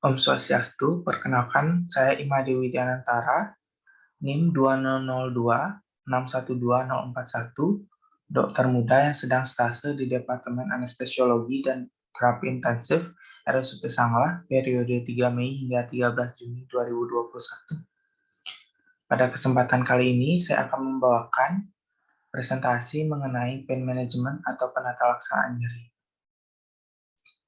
Om Swastiastu, perkenalkan saya Imade Widianantara, NIM 2002612041, dokter muda yang sedang stase di Departemen Anestesiologi dan Terapi Intensif RSUP Sanglah periode 3 Mei hingga 13 Juni 2021. Pada kesempatan kali ini saya akan membawakan presentasi mengenai pain management atau penata laksanaan nyeri.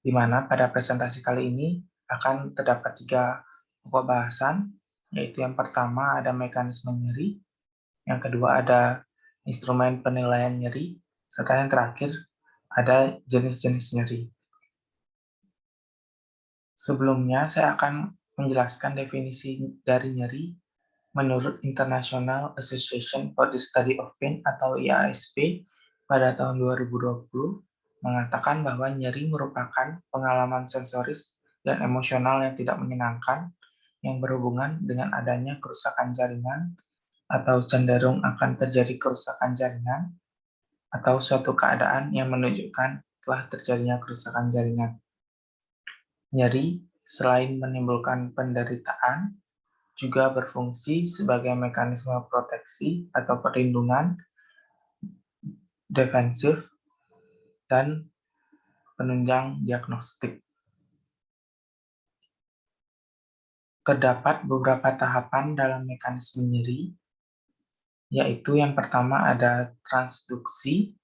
Di mana pada presentasi kali ini akan terdapat 3 pokok bahasan, yaitu yang pertama ada mekanisme nyeri, yang kedua ada instrumen penilaian nyeri, serta yang terakhir ada jenis-jenis nyeri. Sebelumnya saya akan menjelaskan definisi dari nyeri menurut International Association for the Study of Pain atau IASP pada tahun 2020 mengatakan bahwa nyeri merupakan pengalaman sensoris dan emosional yang tidak menyenangkan yang berhubungan dengan adanya kerusakan jaringan atau cenderung akan terjadi kerusakan jaringan atau suatu keadaan yang menunjukkan telah terjadinya kerusakan jaringan. Nyeri selain menimbulkan penderitaan juga berfungsi sebagai mekanisme proteksi atau perlindungan defensif dan penunjang diagnostik. Terdapat beberapa tahapan dalam mekanisme nyeri, yaitu yang pertama ada transduksi,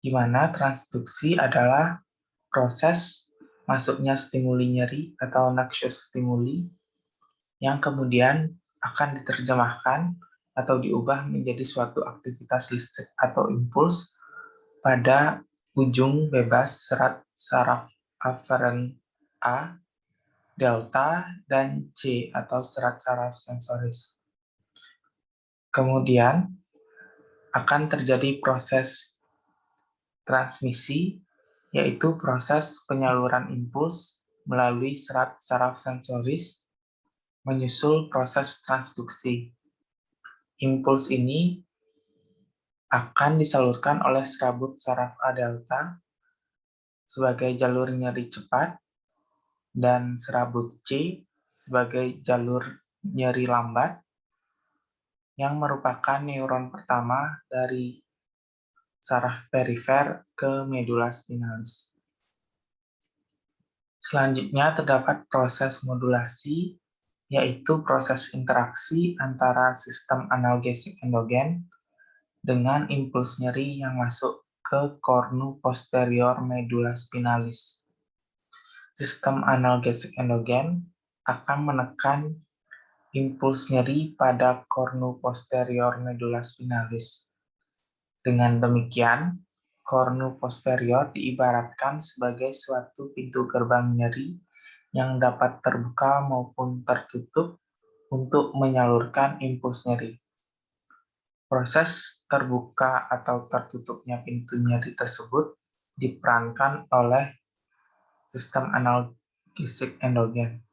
di mana transduksi adalah proses masuknya stimuli nyeri atau noxious stimuli yang kemudian akan diterjemahkan atau diubah menjadi suatu aktivitas listrik atau impuls pada ujung bebas serat saraf aferen A, delta, dan C atau serat saraf sensoris. Kemudian akan terjadi proses transmisi, yaitu proses penyaluran impuls melalui serat saraf sensoris menyusul proses transduksi. Impuls ini akan disalurkan oleh serabut saraf A delta sebagai jalur nyeri cepat dan serabut C sebagai jalur nyeri lambat yang merupakan neuron pertama dari saraf perifer ke medula spinalis. Selanjutnya terdapat proses modulasi, yaitu proses interaksi antara sistem analgesik endogen dengan impuls nyeri yang masuk ke kornu posterior medula spinalis. Sistem analgesik endogen akan menekan impuls nyeri pada kornu posterior medula spinalis. Dengan demikian, kornu posterior diibaratkan sebagai suatu pintu gerbang nyeri yang dapat terbuka maupun tertutup untuk menyalurkan impuls nyeri. Proses terbuka atau tertutupnya pintu nyeri tersebut diperankan oleh sistem analgesik endogen.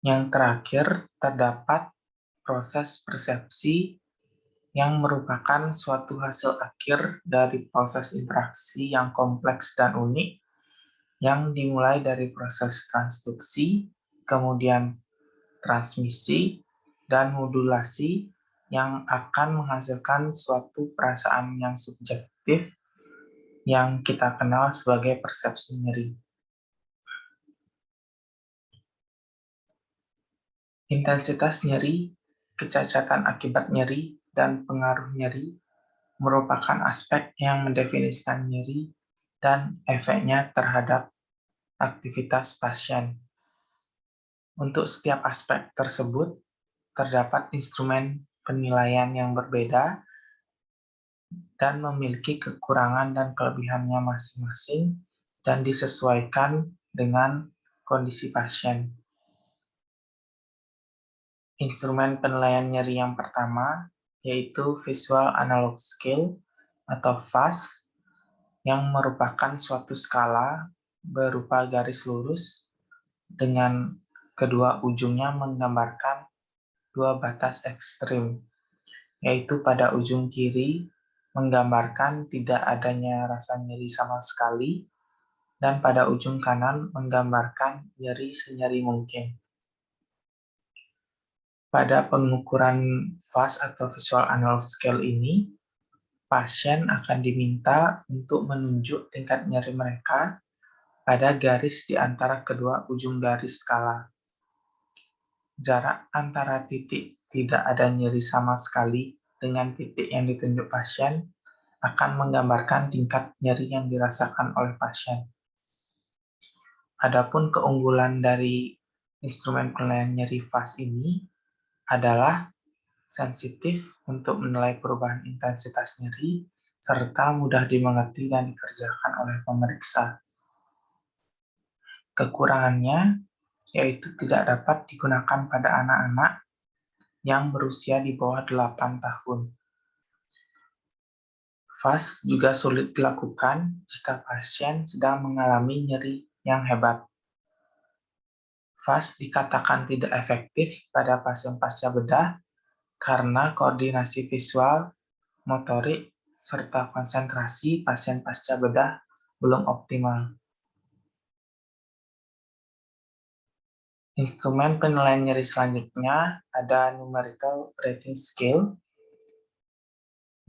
Yang terakhir, terdapat proses persepsi yang merupakan suatu hasil akhir dari proses interaksi yang kompleks dan unik yang dimulai dari proses transduksi, kemudian transmisi, dan modulasi yang akan menghasilkan suatu perasaan yang subjektif yang kita kenal sebagai persepsi nyeri. Intensitas nyeri, kecacatan akibat nyeri, dan pengaruh nyeri merupakan aspek yang mendefinisikan nyeri dan efeknya terhadap aktivitas pasien. Untuk setiap aspek tersebut, terdapat instrumen penilaian yang berbeda dan memiliki kekurangan dan kelebihannya masing-masing dan disesuaikan dengan kondisi pasien. Instrumen penilaian nyeri yang pertama yaitu Visual Analog Scale atau VAS yang merupakan suatu skala berupa garis lurus dengan kedua ujungnya menggambarkan dua batas ekstrim, yaitu pada ujung kiri menggambarkan tidak adanya rasa nyeri sama sekali, dan pada ujung kanan menggambarkan nyeri senyeri mungkin. Pada pengukuran VAS atau Visual Analog Scale ini, pasien akan diminta untuk menunjuk tingkat nyeri mereka pada garis di antara kedua ujung garis skala. Jarak antara titik tidak ada nyeri sama sekali dengan titik yang ditunjuk pasien akan menggambarkan tingkat nyeri yang dirasakan oleh pasien. Adapun keunggulan dari instrumen penilaian nyeri VAS ini adalah sensitif untuk menilai perubahan intensitas nyeri, serta mudah dimengerti dan dikerjakan oleh pemeriksa. Kekurangannya yaitu tidak dapat digunakan pada anak-anak yang berusia di bawah 8 tahun. VAS juga sulit dilakukan jika pasien sedang mengalami nyeri yang hebat. VAS dikatakan tidak efektif pada pasien pasca bedah karena koordinasi visual, motorik, serta konsentrasi pasien pasca bedah belum optimal. Instrumen penilaian nyeri selanjutnya ada Numerical Rating Scale,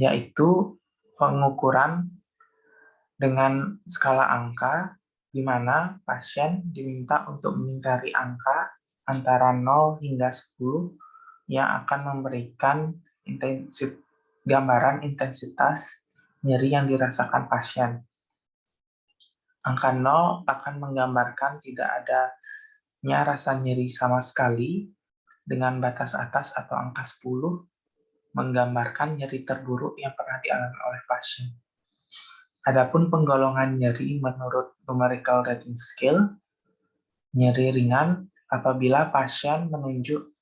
yaitu pengukuran dengan skala angka di mana pasien diminta untuk mengingkari angka antara 0 hingga 10 yang akan memberikan gambaran intensitas nyeri yang dirasakan pasien. Angka 0 akan menggambarkan tidak adanya rasa nyeri sama sekali, dengan batas atas atau angka 10 menggambarkan nyeri terburuk yang pernah dialami oleh pasien. Adapun penggolongan nyeri menurut Numerical Rating Scale, nyeri ringan apabila pasien menunjuk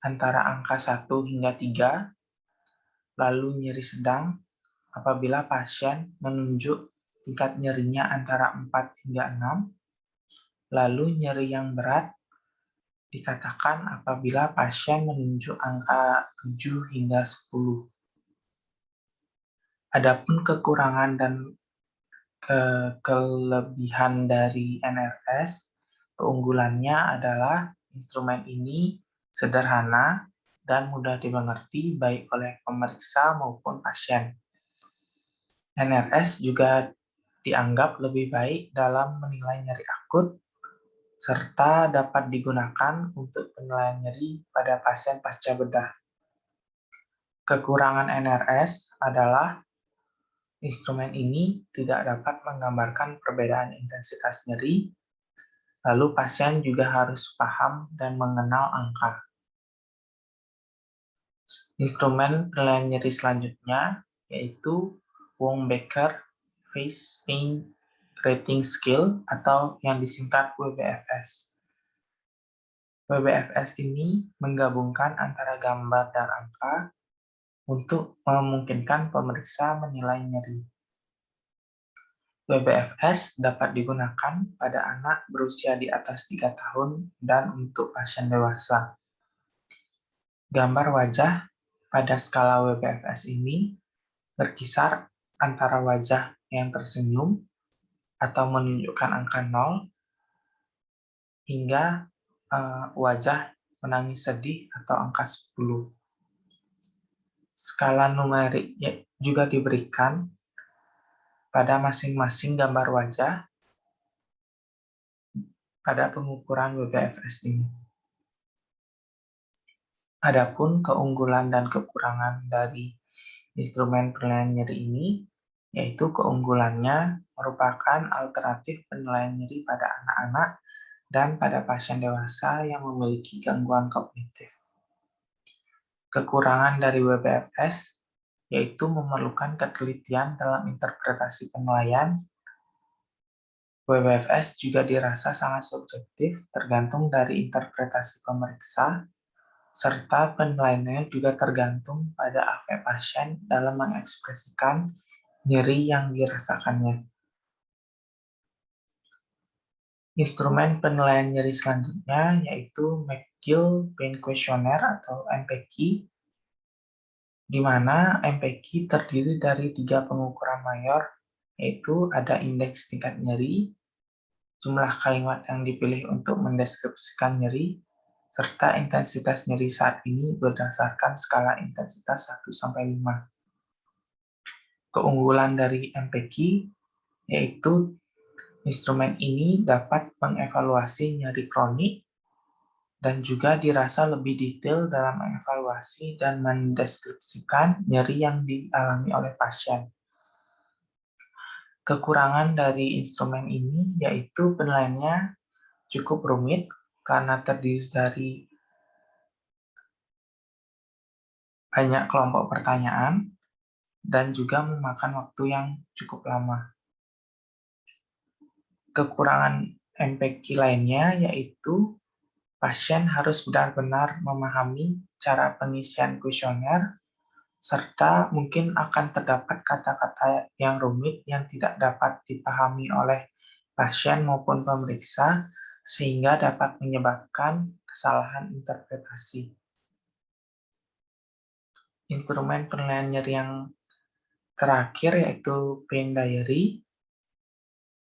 antara angka 1 hingga 3, lalu nyeri sedang apabila pasien menunjuk tingkat nyerinya antara 4 hingga 6, lalu nyeri yang berat dikatakan apabila pasien menunjuk angka 7 hingga 10. Adapun kekurangan dan kelebihan dari NRS, keunggulannya adalah instrumen ini sederhana dan mudah dimengerti baik oleh pemeriksa maupun pasien. NRS juga dianggap lebih baik dalam menilai nyeri akut, serta dapat digunakan untuk penilaian nyeri pada pasien pasca bedah. Kekurangan NRS adalah instrumen ini tidak dapat menggambarkan perbedaan intensitas nyeri, lalu pasien juga harus paham dan mengenal angka. Instrumen penilaian nyeri selanjutnya yaitu Wong-Baker Face Pain Rating Scale atau yang disingkat WBFS. WBFS ini menggabungkan antara gambar dan angka untuk memungkinkan pemeriksa menilai nyeri. WBFS dapat digunakan pada anak berusia di atas 3 tahun dan untuk pasien dewasa. Gambar wajah pada skala WBFS ini berkisar antara wajah yang tersenyum atau menunjukkan angka 0 hingga wajah menangis sedih atau angka 10. Skala numerik juga diberikan pada masing-masing gambar wajah pada pengukuran WBFS ini. Adapun keunggulan dan kekurangan dari instrumen penilaian nyeri ini, yaitu keunggulannya merupakan alternatif penilaian nyeri pada anak-anak dan pada pasien dewasa yang memiliki gangguan kognitif. Kekurangan dari WBFS yaitu memerlukan ketelitian dalam interpretasi penilaian. WBFS juga dirasa sangat subjektif tergantung dari interpretasi pemeriksa, serta penilaiannya juga tergantung pada afek pasien dalam mengekspresikan nyeri yang dirasakannya. Instrumen penilaian nyeri selanjutnya yaitu McGill Pain Questionnaire atau MPQ, di mana MPQ terdiri dari 3 pengukuran mayor, yaitu ada indeks tingkat nyeri, jumlah kalimat yang dipilih untuk mendeskripsikan nyeri, serta intensitas nyeri saat ini berdasarkan skala intensitas 1-5. Keunggulan dari MPQ yaitu instrumen ini dapat mengevaluasi nyeri kronik dan juga dirasa lebih detail dalam mengevaluasi dan mendeskripsikan nyeri yang dialami oleh pasien. Kekurangan dari instrumen ini yaitu penilaiannya cukup rumit karena terdiri dari banyak kelompok pertanyaan dan juga memakan waktu yang cukup lama. Kekurangan MPQ lainnya yaitu pasien harus benar-benar memahami cara pengisian kuesioner, serta mungkin akan terdapat kata-kata yang rumit yang tidak dapat dipahami oleh pasien maupun pemeriksa, sehingga dapat menyebabkan kesalahan interpretasi. Instrumen penilaian nyeri yang terakhir yaitu pain diary,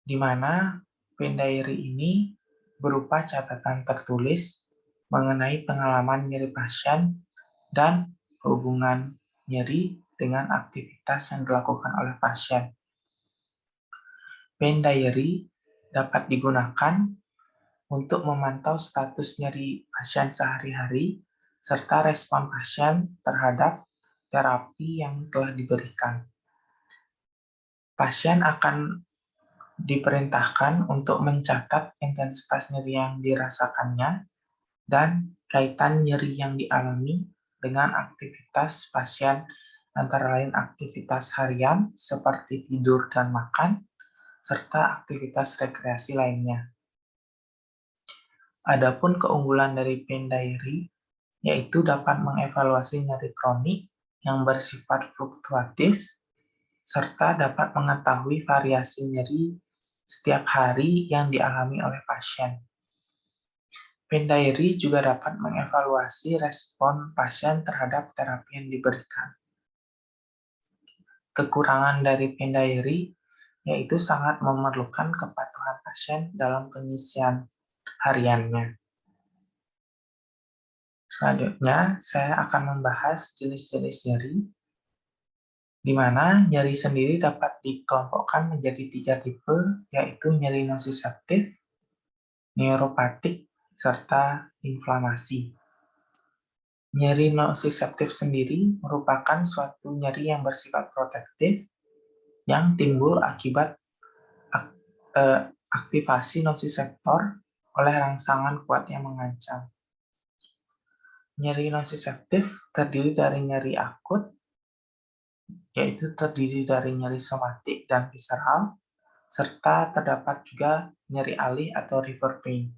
di mana pain diary ini berupa catatan tertulis mengenai pengalaman nyeri pasien dan hubungan nyeri dengan aktivitas yang dilakukan oleh pasien. Pain diary dapat digunakan untuk memantau status nyeri pasien sehari-hari serta respon pasien terhadap terapi yang telah diberikan. Pasien akan diperintahkan untuk mencatat intensitas nyeri yang dirasakannya dan kaitan nyeri yang dialami dengan aktivitas pasien, antara lain aktivitas harian seperti tidur dan makan, serta aktivitas rekreasi lainnya. Adapun keunggulan dari pain diary yaitu dapat mengevaluasi nyeri kronik yang bersifat fluktuatif serta dapat mengetahui variasi nyeri setiap hari yang dialami oleh pasien. Pain diary juga dapat mengevaluasi respon pasien terhadap terapi yang diberikan. Kekurangan dari pain diary yaitu sangat memerlukan kepatuhan pasien dalam pengisian hariannya. Selanjutnya, saya akan membahas jenis-jenis nyeri, di mana nyeri sendiri dapat dikelompokkan menjadi 3 tipe, yaitu nyeri nosiseptif, neuropatik, serta inflamasi. Nyeri nosiseptif sendiri merupakan suatu nyeri yang bersifat protektif yang timbul akibat aktivasi nosiseptor oleh rangsangan kuat yang mengancam. Nyeri nosiseptif terdiri dari nyeri akut, yaitu terdiri dari nyeri somatik dan visceral, serta terdapat juga nyeri alih atau river pain.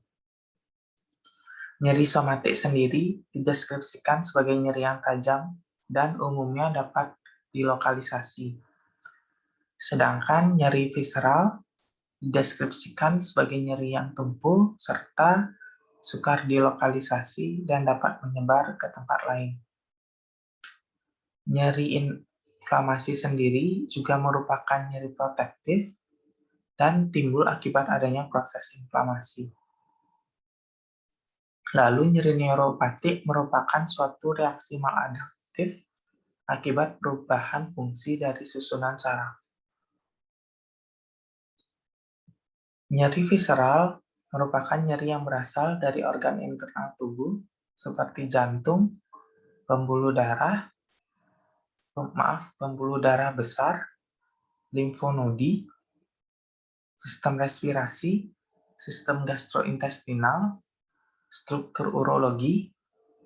Nyeri somatik sendiri dideskripsikan sebagai nyeri yang tajam dan umumnya dapat dilokalisasi. Sedangkan nyeri visceral dideskripsikan sebagai nyeri yang tumpul serta sukar dilokalisasi dan dapat menyebar ke tempat lain. Nyeri inflamasi sendiri juga merupakan nyeri protektif dan timbul akibat adanya proses inflamasi. Lalu nyeri neuropatik merupakan suatu reaksi maladaptif akibat perubahan fungsi dari susunan saraf. Nyeri visceral merupakan nyeri yang berasal dari organ internal tubuh seperti jantung, pembuluh darah besar, limfonodi, sistem respirasi, sistem gastrointestinal, struktur urologi,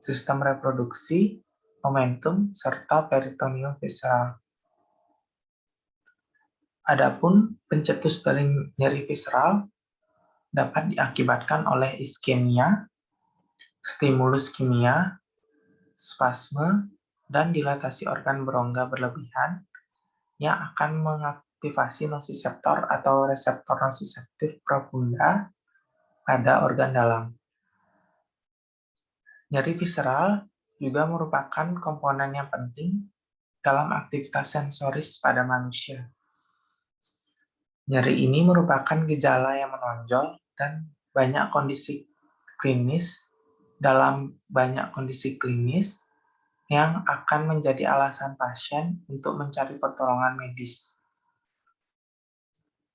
sistem reproduksi, momentum, serta peritoneum visceral. Adapun pencetus dari nyeri visceral dapat diakibatkan oleh iskemia, stimulus kimia, spasme, dan dilatasi organ berongga berlebihan yang akan mengaktifasi nosiseptor atau reseptor nosiseptif profunda pada organ dalam. Nyeri visceral juga merupakan komponen yang penting dalam aktivitas sensoris pada manusia. Nyeri ini merupakan gejala yang menonjol dan banyak kondisi klinis dalam banyak kondisi klinis yang akan menjadi alasan pasien untuk mencari pertolongan medis.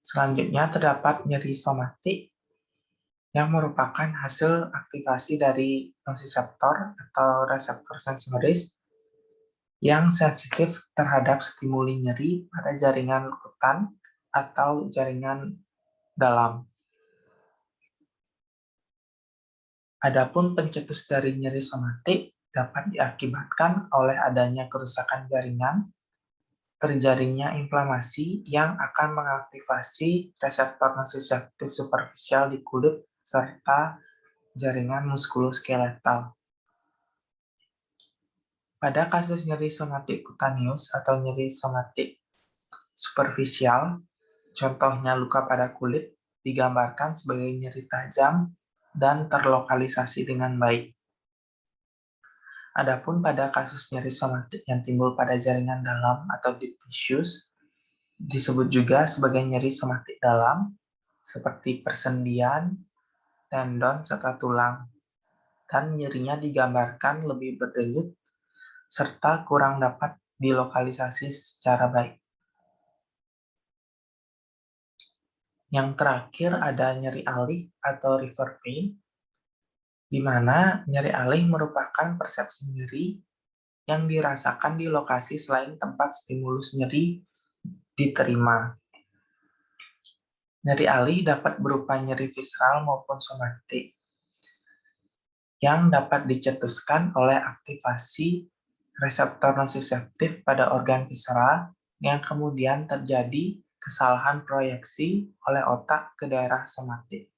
Selanjutnya terdapat nyeri somatik yang merupakan hasil aktivasi dari nociceptor atau reseptor sensoris yang sensitif terhadap stimuli nyeri pada jaringan lekutan atau jaringan dalam. Adapun pencetus dari nyeri somatik dapat diakibatkan oleh adanya kerusakan jaringan, terjadinya inflamasi yang akan mengaktifasi reseptor nociceptif superficial di kulit serta jaringan muskuloskeletal. Pada kasus nyeri somatik kutaneus atau nyeri somatik superficial, contohnya luka pada kulit, digambarkan sebagai nyeri tajam dan terlokalisasi dengan baik. Adapun pada kasus nyeri somatik yang timbul pada jaringan dalam atau deep tissues, disebut juga sebagai nyeri somatik dalam, seperti persendian, tendon, serta tulang, dan nyerinya digambarkan lebih berdenyut serta kurang dapat dilokalisasi secara baik. Yang terakhir ada nyeri alih atau river pain, di mana nyeri alih merupakan persepsi nyeri yang dirasakan di lokasi selain tempat stimulus nyeri diterima. Nyeri alih dapat berupa nyeri visceral maupun somatik, yang dapat dicetuskan oleh aktivasi reseptor nociceptif pada organ visceral yang kemudian terjadi kesalahan proyeksi oleh otak ke daerah somatik.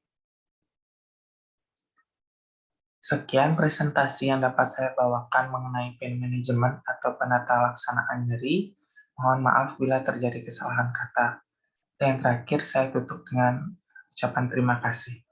Sekian presentasi yang dapat saya bawakan mengenai pain management atau penata laksanaan nyeri. Mohon maaf bila terjadi kesalahan kata. Dan yang terakhir, saya tutup dengan ucapan terima kasih.